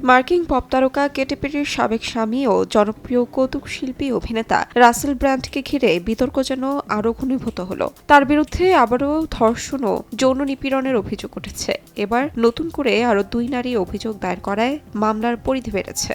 মার্কিন পপ তারকা কেটি পেরির সাবেক স্বামী ও জনপ্রিয় কৌতুক শিল্পী অভিনেতা রাসেল ব্র্যান্ডকে ঘিরে বিতর্ক যেন আরও ঘনীভূত হলো। তার বিরুদ্ধে আবারও ধর্ষণ ও যৌন নিপীড়নের অভিযোগ উঠেছে। এবার নতুন করে আরও 2 নারী অভিযোগ দায়ের করায় মামলার পরিধি বেড়েছে।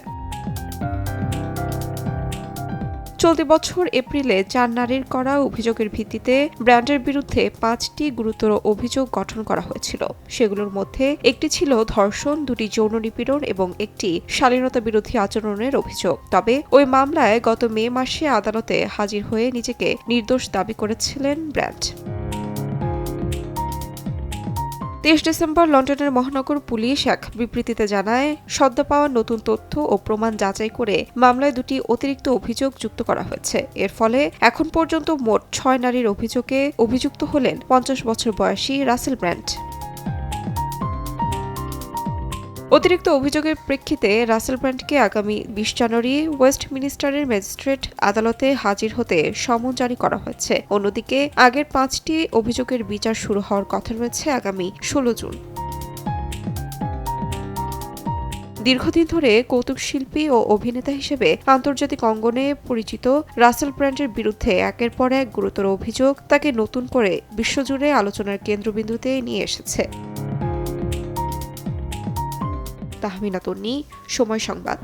চলতি বছর এপ্রিলে 4 নারীর করা অভিযোগের ভিত্তিতে ব্র্যান্ডের বিরুদ্ধে 5টি গুরুতর অভিযোগ গঠন করা হয়েছিল। সেগুলোর মধ্যে একটি ছিল ধর্ষণ, 2টি যৌন নিপীড়ন এবং একটি শালীনতা বিরোধী আচরণের অভিযোগ। তবে ওই মামলায় গত মে মাসে আদালতে হাজির হয়ে নিজেকে নির্দোষ দাবি করেছিলেন ব্র্যান্ড। 23 ডিসেম্বর লন্ডনের মহানগর পুলিশ এক বিবৃতিতে জানায়, সদ্য পাওয়া নতুন তথ্য ও প্রমাণ যাচাই করে মামলায় 2টি অতিরিক্ত অভিযোগ যুক্ত করা হয়েছে। এর ফলে এখন পর্যন্ত মোট 6 নারীর অভিযোগে অভিযুক্ত হলেন 50 বছর বয়সী রাসেল ব্র্যান্ড। অতিরিক্ত অভিযোগের প্রেক্ষিতে রাসেল ব্র্যান্ডকে আগামী 20 জানুয়ারি ওয়েস্টমিনিস্টারের ম্যাজিস্ট্রেট আদালতে হাজির হতে সমন জারি করা হয়েছে। অন্যদিকে আগের 5টি অভিযোগের বিচার শুরু হওয়ার কথা রয়েছে আগামী 16 জুন। দীর্ঘদিন ধরে কৌতুক শিল্পী ও অভিনেতা হিসেবে আন্তর্জাতিক অঙ্গনে পরিচিত রাসেল ব্র্যান্ডের বিরুদ্ধে একের পর এক গুরুতর অভিযোগ তাকে নতুন করে বিশ্বজুড়ে আলোচনার কেন্দ্রবিন্দুতে নিয়ে এসেছে। তাহমিনা তন্নি, সময় সংবাদ।